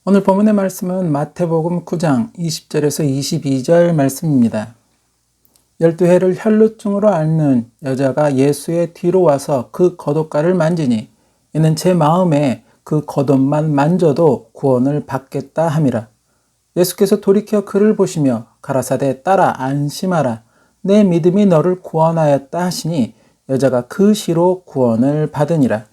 오늘 본문의 말씀은 마태복음 9장 20절에서 22절 말씀입니다. 12해를 혈루증으로 앓는 여자가 예수의 뒤로 와서 그 겉옷가를 만지니 이는 제 마음에 그 겉옷만 만져도 구원을 받겠다 함이라. 예수께서 돌이켜 그를 보시며 가라사대 따라 안심하라. 내 믿음이 너를 구원하였다 하시니 여자가 그 시로 구원을 받으니라.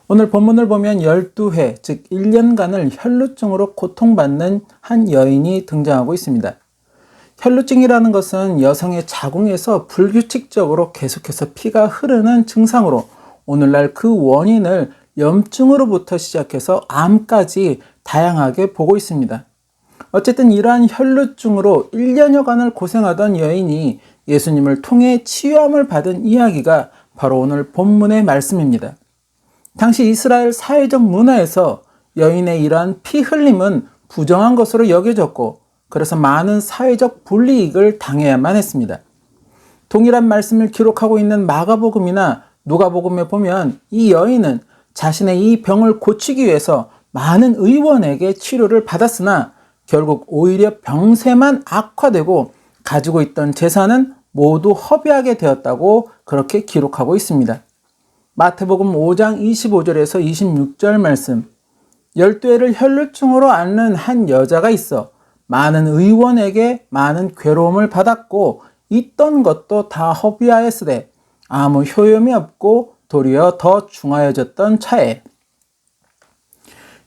오늘 본문을 보면 12해, 즉 1년간을 혈루증으로 고통받는 한 여인이 등장하고 있습니다. 혈루증이라는 것은 여성의 자궁에서 불규칙적으로 계속해서 피가 흐르는 증상으로 오늘날 그 원인을 염증으로부터 시작해서 암까지 다양하게 보고 있습니다. 어쨌든 이러한 혈루증으로 1년여간을 고생하던 여인이 예수님을 통해 치유함을 받은 이야기가 바로 오늘 본문의 말씀입니다. 당시 이스라엘 사회적 문화에서 여인의 이러한 피 흘림은 부정한 것으로 여겨졌고 그래서 많은 사회적 불이익을 당해야만 했습니다. 동일한 말씀을 기록하고 있는 마가복음이나 누가복음에 보면 이 여인은 자신의 이 병을 고치기 위해서 많은 의원에게 치료를 받았으나 결국 오히려 병세만 악화되고 가지고 있던 재산은 모두 허비하게 되었다고 그렇게 기록하고 있습니다. 마태복음 5장 25절에서 26절 말씀. 12해를 혈루증으로 앓는 한 여자가 있어 많은 의원에게 많은 괴로움을 받았고 있던 것도 다 허비하였으되 아무 효용이 없고 도리어 더 중하여졌던 차에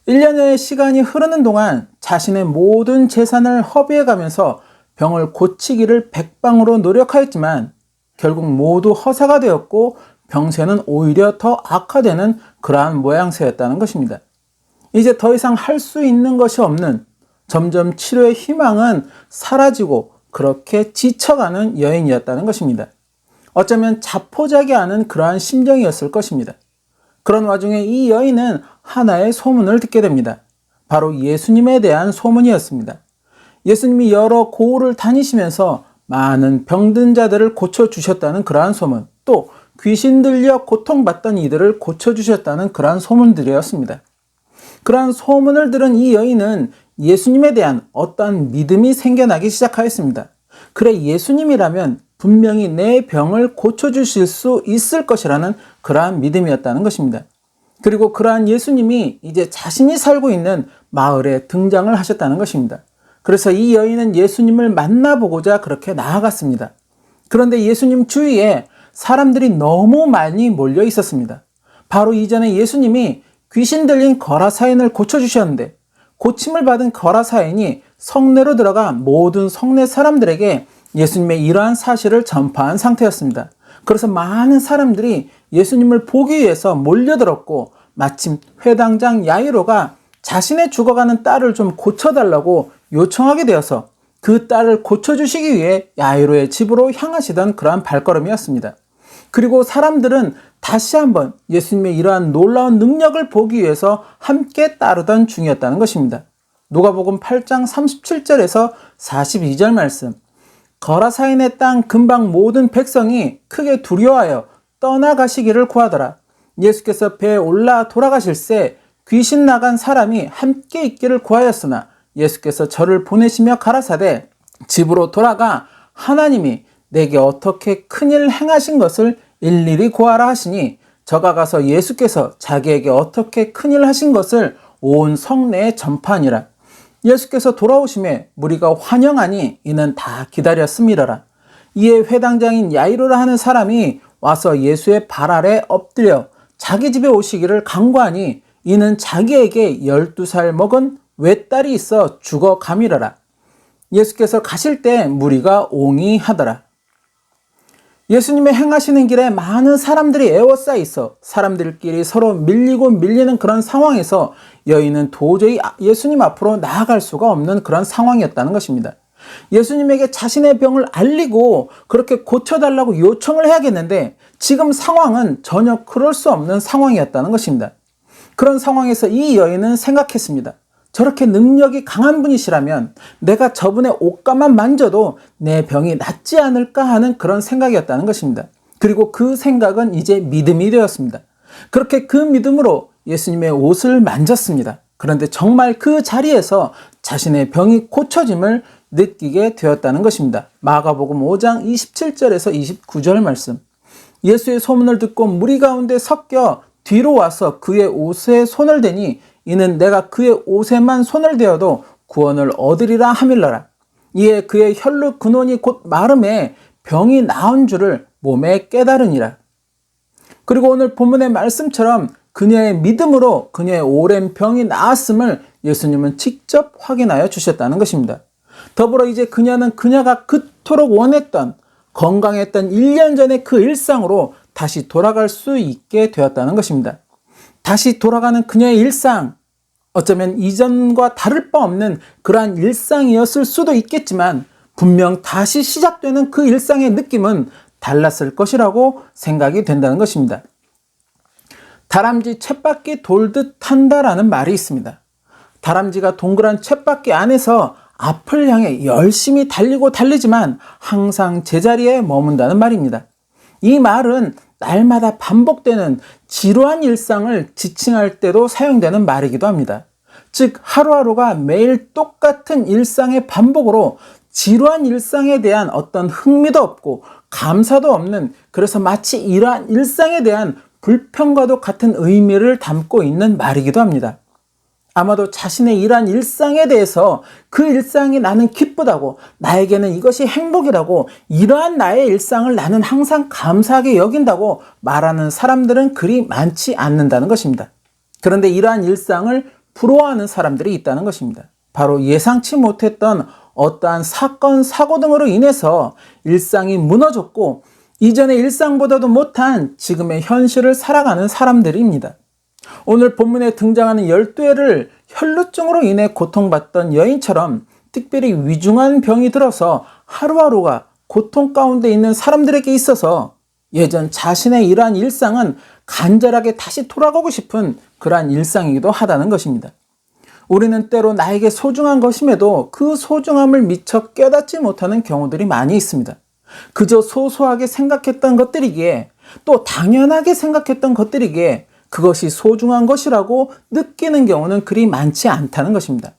1년여의 시간이 흐르는 동안 자신의 모든 재산을 허비해가면서 병을 고치기를 백방으로 노력하였지만 결국 모두 허사가 되었고 병세는 오히려 더 악화되는 그러한 모양새였다는 것입니다. 이제 더 이상 할 수 있는 것이 없는 점점 치료의 희망은 사라지고 그렇게 지쳐가는 여인이었다는 것입니다. 어쩌면 자포자기하는 그러한 심정이었을 것입니다. 그런 와중에 이 여인은 하나의 소문을 듣게 됩니다. 바로 예수님에 대한 소문이었습니다. 예수님이 여러 고을을 다니시면서 많은 병든 자들을 고쳐주셨다는 그러한 소문, 또 귀신 들려 고통받던 이들을 고쳐주셨다는 그러한 소문들이었습니다. 그러한 소문을 들은 이 여인은 예수님에 대한 어떠한 믿음이 생겨나기 시작하였습니다. 그래, 예수님이라면 분명히 내 병을 고쳐주실 수 있을 것이라는 그러한 믿음이었다는 것입니다. 그리고 그러한 예수님이 이제 자신이 살고 있는 마을에 등장을 하셨다는 것입니다. 그래서 이 여인은 예수님을 만나보고자 그렇게 나아갔습니다. 그런데 예수님 주위에 사람들이 너무 많이 몰려 있었습니다. 바로 이전에 예수님이 귀신 들린 거라사인을 고쳐주셨는데 고침을 받은 거라사인이 성내로 들어가 모든 성내 사람들에게 예수님의 이러한 사실을 전파한 상태였습니다. 그래서 많은 사람들이 예수님을 보기 위해서 몰려들었고 마침 회당장 야이로가 자신의 죽어가는 딸을 좀 고쳐달라고 요청하게 되어서 그 딸을 고쳐주시기 위해 야이로의 집으로 향하시던 그러한 발걸음이었습니다. 그리고 사람들은 다시 한번 예수님의 이러한 놀라운 능력을 보기 위해서 함께 따르던 중이었다는 것입니다. 누가복음 8장 37절에서 42절 말씀. 거라사인의 땅 근방 모든 백성이 크게 두려워하여 떠나가시기를 구하더라. 예수께서 배에 올라 돌아가실새 귀신 나간 사람이 함께 있기를 구하였으나 예수께서 저를 보내시며 가라사대 집으로 돌아가 하나님이 내게 어떻게 큰일 행하신 것을 일일이 고하라 하시니 저가 가서 예수께서 자기에게 어떻게 큰일 하신 것을 온 성내에 전파하니라. 예수께서 돌아오심에 무리가 환영하니 이는 다 기다렸음이라라. 이에 회당장인 야이로라 하는 사람이 와서 예수의 발 아래 엎드려 자기 집에 오시기를 간구하니 이는 자기에게 12살 먹은 외딸이 있어 죽어가미러라. 예수께서 가실 때 무리가 옹이하더라. 예수님의 행하시는 길에 많은 사람들이 에워싸여 있어 사람들끼리 서로 밀리고 밀리는 그런 상황에서 여인은 도저히 예수님 앞으로 나아갈 수가 없는 그런 상황이었다는 것입니다. 예수님에게 자신의 병을 알리고 그렇게 고쳐달라고 요청을 해야겠는데 지금 상황은 전혀 그럴 수 없는 상황이었다는 것입니다. 그런 상황에서 이 여인은 생각했습니다. 저렇게 능력이 강한 분이시라면 내가 저분의 옷가만 만져도 내 병이 낫지 않을까 하는 그런 생각이었다는 것입니다. 그리고 그 생각은 이제 믿음이 되었습니다. 그렇게 그 믿음으로 예수님의 옷을 만졌습니다. 그런데 정말 그 자리에서 자신의 병이 고쳐짐을 느끼게 되었다는 것입니다. 마가복음 5장 27절에서 29절 말씀. 예수의 소문을 듣고 무리 가운데 섞여 뒤로 와서 그의 옷에 손을 대니 이는 내가 그의 옷에만 손을 대어도 구원을 얻으리라 하밀러라. 이에 그의 혈루 근원이 곧 마름에 병이 나은 줄을 몸에 깨달으니라. 그리고 오늘 본문의 말씀처럼 그녀의 믿음으로 그녀의 오랜 병이 나았음을 예수님은 직접 확인하여 주셨다는 것입니다. 더불어 이제 그녀는 그녀가 그토록 원했던 건강했던 1년 전의 그 일상으로 다시 돌아갈 수 있게 되었다는 것입니다. 다시 돌아가는 그녀의 일상, 어쩌면 이전과 다를 바 없는 그러한 일상이었을 수도 있겠지만 분명 다시 시작되는 그 일상의 느낌은 달랐을 것이라고 생각이 된다는 것입니다. 다람쥐 쳇바퀴 돌듯 한다라는 말이 있습니다. 다람쥐가 동그란 쳇바퀴 안에서 앞을 향해 열심히 달리지만 항상 제자리에 머문다는 말입니다. 이 말은 날마다 반복되는 지루한 일상을 지칭할 때도 사용되는 말이기도 합니다. 즉 하루하루가 매일 똑같은 일상의 반복으로 지루한 일상에 대한 어떤 흥미도 없고 감사도 없는, 그래서 마치 이러한 일상에 대한 불평과도 같은 의미를 담고 있는 말이기도 합니다. 아마도 자신의 이러한 일상에 대해서 그 일상이 나는 기쁘다고, 나에게는 이것이 행복이라고, 이러한 나의 일상을 나는 항상 감사하게 여긴다고 말하는 사람들은 그리 많지 않는다는 것입니다. 그런데 이러한 일상을 부러워하는 사람들이 있다는 것입니다. 바로 예상치 못했던 어떠한 사건, 사고 등으로 인해서 일상이 무너졌고 이전의 일상보다도 못한 지금의 현실을 살아가는 사람들입니다. 오늘 본문에 등장하는 12회를 혈루증으로 인해 고통받던 여인처럼 특별히 위중한 병이 들어서 하루하루가 고통 가운데 있는 사람들에게 있어서 예전 자신의 이러한 일상은 간절하게 다시 돌아가고 싶은 그러한 일상이기도 하다는 것입니다. 우리는 때로 나에게 소중한 것임에도 그 소중함을 미처 깨닫지 못하는 경우들이 많이 있습니다. 그저 소소하게 생각했던 것들이기에, 또 당연하게 생각했던 것들이기에 그것이 소중한 것이라고 느끼는 경우는 그리 많지 않다는 것입니다.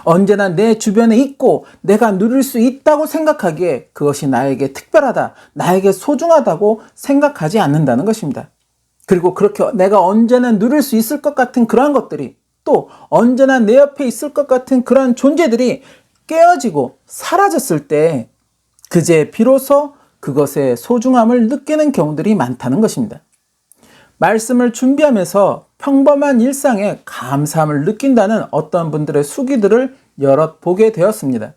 언제나 내 주변에 있고 내가 누릴 수 있다고 생각하기에 그것이 나에게 특별하다, 나에게 소중하다고 생각하지 않는다는 것입니다. 그리고 그렇게 내가 언제나 누릴 수 있을 것 같은 그러한 것들이, 또 언제나 내 옆에 있을 것 같은 그러한 존재들이 깨어지고 사라졌을 때 그제 비로소 그것의 소중함을 느끼는 경우들이 많다는 것입니다. 말씀을 준비하면서 평범한 일상에 감사함을 느낀다는 어떤 분들의 수기들을 여럿 보게 되었습니다.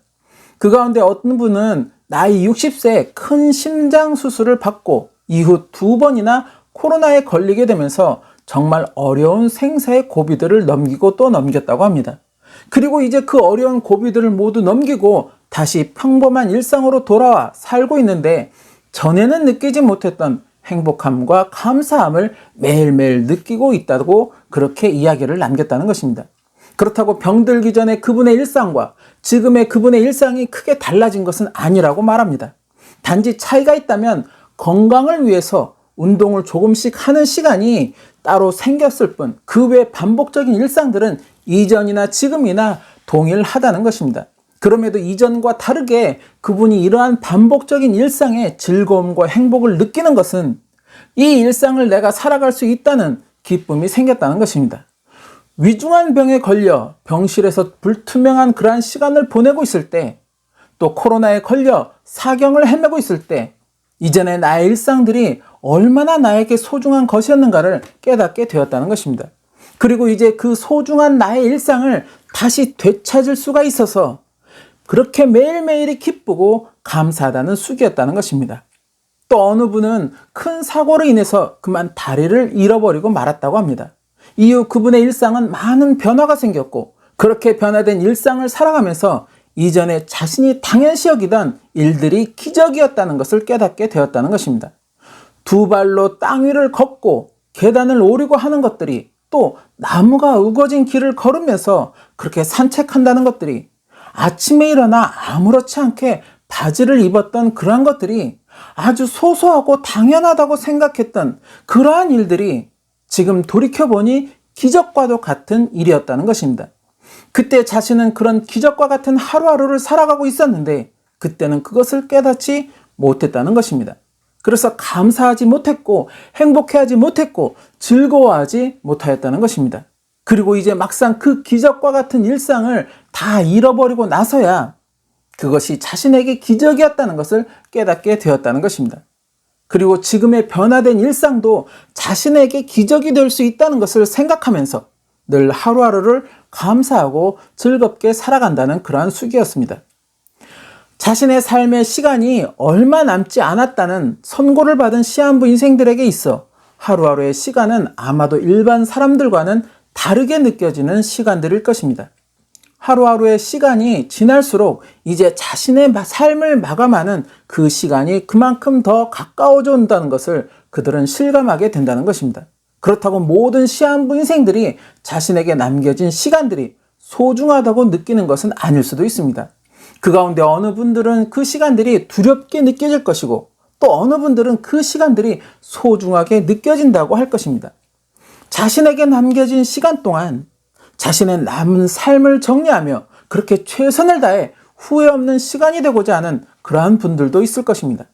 그 가운데 어떤 분은 나이 60세에 큰 심장 수술을 받고 이후 2번이나 코로나에 걸리게 되면서 정말 어려운 생사의 고비들을 넘기고 또 넘겼다고 합니다. 그리고 이제 그 어려운 고비들을 모두 넘기고 다시 평범한 일상으로 돌아와 살고 있는데 전에는 느끼지 못했던 행복함과 감사함을 매일매일 느끼고 있다고 그렇게 이야기를 남겼다는 것입니다. 그렇다고 병들기 전에 그분의 일상과 지금의 그분의 일상이 크게 달라진 것은 아니라고 말합니다. 단지 차이가 있다면 건강을 위해서 운동을 조금씩 하는 시간이 따로 생겼을 뿐 그 외 반복적인 일상들은 이전이나 지금이나 동일하다는 것입니다. 그럼에도 이전과 다르게 그분이 이러한 반복적인 일상의 즐거움과 행복을 느끼는 것은 이 일상을 내가 살아갈 수 있다는 기쁨이 생겼다는 것입니다. 위중한 병에 걸려 병실에서 불투명한 그러한 시간을 보내고 있을 때, 또 코로나에 걸려 사경을 헤매고 있을 때 이전의 나의 일상들이 얼마나 나에게 소중한 것이었는가를 깨닫게 되었다는 것입니다. 그리고 이제 그 소중한 나의 일상을 다시 되찾을 수가 있어서 그렇게 매일매일이 기쁘고 감사하다는 수기였다는 것입니다. 또 어느 분은 큰 사고로 인해서 그만 다리를 잃어버리고 말았다고 합니다. 이후 그분의 일상은 많은 변화가 생겼고 그렇게 변화된 일상을 살아가면서 이전에 자신이 당연시 여기던 일들이 기적이었다는 것을 깨닫게 되었다는 것입니다. 2발로 땅 위를 걷고 계단을 오르고 하는 것들이, 또 나무가 우거진 길을 걸으면서 그렇게 산책한다는 것들이, 아침에 일어나 아무렇지 않게 바지를 입었던 그러한 것들이 아주 소소하고 당연하다고 생각했던 그러한 일들이 지금 돌이켜보니 기적과도 같은 일이었다는 것입니다. 그때 자신은 그런 기적과 같은 하루하루를 살아가고 있었는데 그때는 그것을 깨닫지 못했다는 것입니다. 그래서 감사하지 못했고 행복해하지 못했고 즐거워하지 못하였다는 것입니다. 그리고 이제 막상 그 기적과 같은 일상을 다 잃어버리고 나서야 그것이 자신에게 기적이었다는 것을 깨닫게 되었다는 것입니다. 그리고 지금의 변화된 일상도 자신에게 기적이 될 수 있다는 것을 생각하면서 늘 하루하루를 감사하고 즐겁게 살아간다는 그러한 숙이었습니다. 자신의 삶의 시간이 얼마 남지 않았다는 선고를 받은 시한부 인생들에게 있어 하루하루의 시간은 아마도 일반 사람들과는 다르게 느껴지는 시간들일 것입니다. 하루하루의 시간이 지날수록 이제 자신의 삶을 마감하는 그 시간이 그만큼 더 가까워져 온다는 것을 그들은 실감하게 된다는 것입니다. 그렇다고 모든 시한부 인생들이 자신에게 남겨진 시간들이 소중하다고 느끼는 것은 아닐 수도 있습니다. 그 가운데 어느 분들은 그 시간들이 두렵게 느껴질 것이고 또 어느 분들은 그 시간들이 소중하게 느껴진다고 할 것입니다. 자신에게 남겨진 시간 동안 자신의 남은 삶을 정리하며 그렇게 최선을 다해 후회 없는 시간이 되고자 하는 그러한 분들도 있을 것입니다.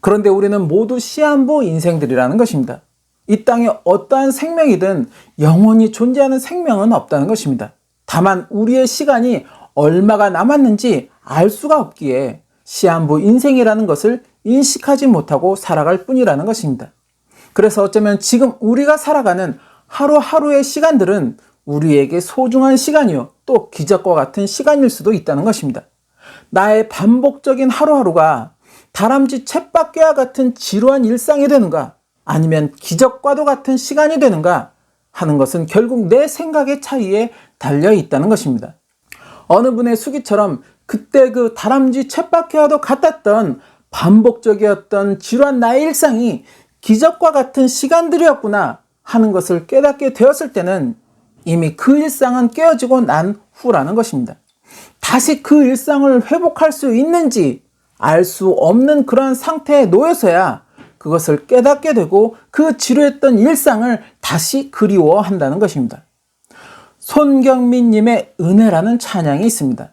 그런데 우리는 모두 시한부 인생들이라는 것입니다. 이 땅에 어떠한 생명이든 영원히 존재하는 생명은 없다는 것입니다. 다만 우리의 시간이 얼마가 남았는지 알 수가 없기에 시한부 인생이라는 것을 인식하지 못하고 살아갈 뿐이라는 것입니다. 그래서 어쩌면 지금 우리가 살아가는 하루하루의 시간들은 우리에게 소중한 시간이요 또 기적과 같은 시간일 수도 있다는 것입니다. 나의 반복적인 하루하루가 다람쥐 쳇바퀴와 같은 지루한 일상이 되는가 아니면 기적과도 같은 시간이 되는가 하는 것은 결국 내 생각의 차이에 달려 있다는 것입니다. 어느 분의 수기처럼 그때 그 다람쥐 쳇바퀴와도 같았던 반복적이었던 지루한 나의 일상이 기적과 같은 시간들이었구나 하는 것을 깨닫게 되었을 때는 이미 그 일상은 깨어지고 난 후라는 것입니다. 다시 그 일상을 회복할 수 있는지 알 수 없는 그런 상태에 놓여서야 그것을 깨닫게 되고 그 지루했던 일상을 다시 그리워한다는 것입니다. 손경민님의 은혜라는 찬양이 있습니다.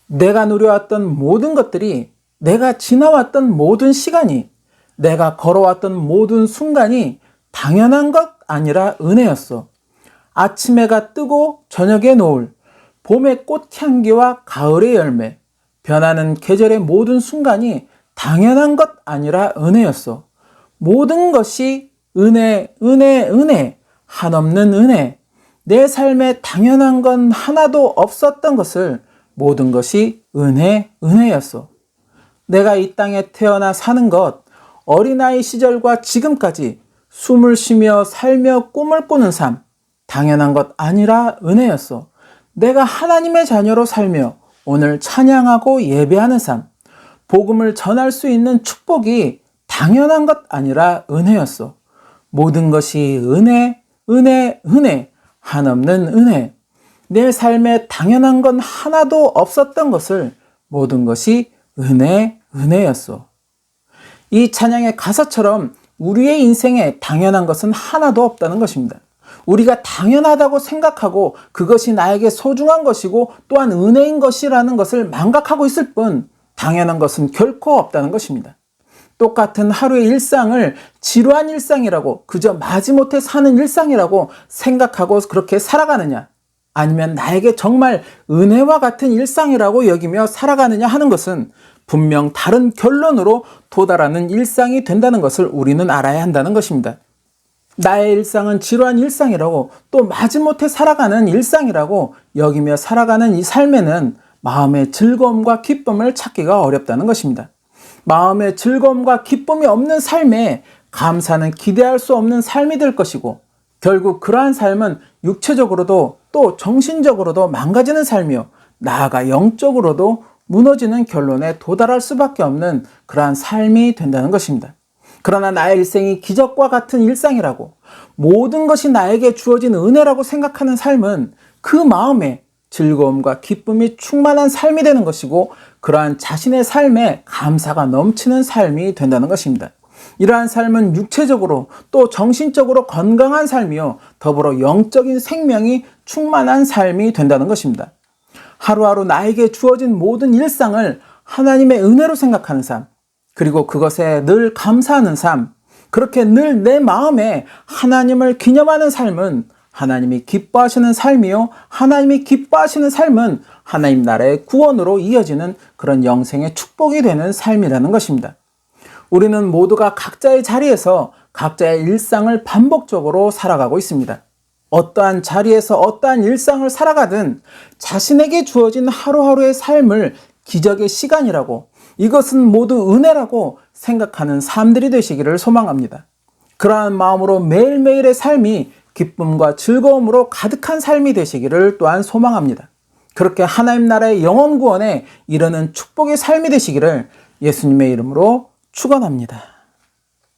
내가 누려왔던 모든 것들이, 내가 지나왔던 모든 시간이, 내가 걸어왔던 모든 순간이 당연한 것 아니라 은혜였어. 아침 해가 뜨고 저녁의 노을, 봄의 꽃향기와 가을의 열매, 변하는 계절의 모든 순간이 당연한 것 아니라 은혜였어. 모든 것이 은혜, 은혜, 은혜, 한없는 은혜. 내 삶에 당연한 건 하나도 없었던 것을 모든 것이 은혜, 은혜였어. 내가 이 땅에 태어나 사는 것, 어린아이 시절과 지금까지 숨을 쉬며 살며 꿈을 꾸는 삶, 당연한 것 아니라 은혜였어. 내가 하나님의 자녀로 살며 오늘 찬양하고 예배하는 삶, 복음을 전할 수 있는 축복이 당연한 것 아니라 은혜였어. 모든 것이 은혜, 은혜, 은혜, 한없는 은혜. 내 삶에 당연한 건 하나도 없었던 것을 모든 것이 은혜, 은혜였어. 이 찬양의 가사처럼 우리의 인생에 당연한 것은 하나도 없다는 것입니다. 우리가 당연하다고 생각하고 그것이 나에게 소중한 것이고 또한 은혜인 것이라는 것을 망각하고 있을 뿐 당연한 것은 결코 없다는 것입니다. 똑같은 하루의 일상을 지루한 일상이라고 그저 마지못해 사는 일상이라고 생각하고 그렇게 살아가느냐 아니면 나에게 정말 은혜와 같은 일상이라고 여기며 살아가느냐 하는 것은 분명 다른 결론으로 도달하는 일상이 된다는 것을 우리는 알아야 한다는 것입니다. 나의 일상은 지루한 일상이라고 또 마지못해 살아가는 일상이라고 여기며 살아가는 이 삶에는 마음의 즐거움과 기쁨을 찾기가 어렵다는 것입니다. 마음의 즐거움과 기쁨이 없는 삶에 감사는 기대할 수 없는 삶이 될 것이고 결국 그러한 삶은 육체적으로도 또 정신적으로도 망가지는 삶이요 나아가 영적으로도 무너지는 결론에 도달할 수밖에 없는 그러한 삶이 된다는 것입니다. 그러나 나의 일생이 기적과 같은 일상이라고 모든 것이 나에게 주어진 은혜라고 생각하는 삶은 그 마음에 즐거움과 기쁨이 충만한 삶이 되는 것이고 그러한 자신의 삶에 감사가 넘치는 삶이 된다는 것입니다. 이러한 삶은 육체적으로 또 정신적으로 건강한 삶이요, 더불어 영적인 생명이 충만한 삶이 된다는 것입니다. 하루하루 나에게 주어진 모든 일상을 하나님의 은혜로 생각하는 삶, 그리고 그것에 늘 감사하는 삶, 그렇게 늘 내 마음에 하나님을 기념하는 삶은 하나님이 기뻐하시는 삶이요, 하나님이 기뻐하시는 삶은 하나님 나라의 구원으로 이어지는 그런 영생의 축복이 되는 삶이라는 것입니다. 우리는 모두가 각자의 자리에서 각자의 일상을 반복적으로 살아가고 있습니다. 어떠한 자리에서 어떠한 일상을 살아가든 자신에게 주어진 하루하루의 삶을 기적의 시간이라고, 이것은 모두 은혜라고 생각하는 삶들이 되시기를 소망합니다. 그러한 마음으로 매일매일의 삶이 기쁨과 즐거움으로 가득한 삶이 되시기를 또한 소망합니다. 그렇게 하나님 나라의 영원 구원에 이르는 축복의 삶이 되시기를 예수님의 이름으로 축원합니다.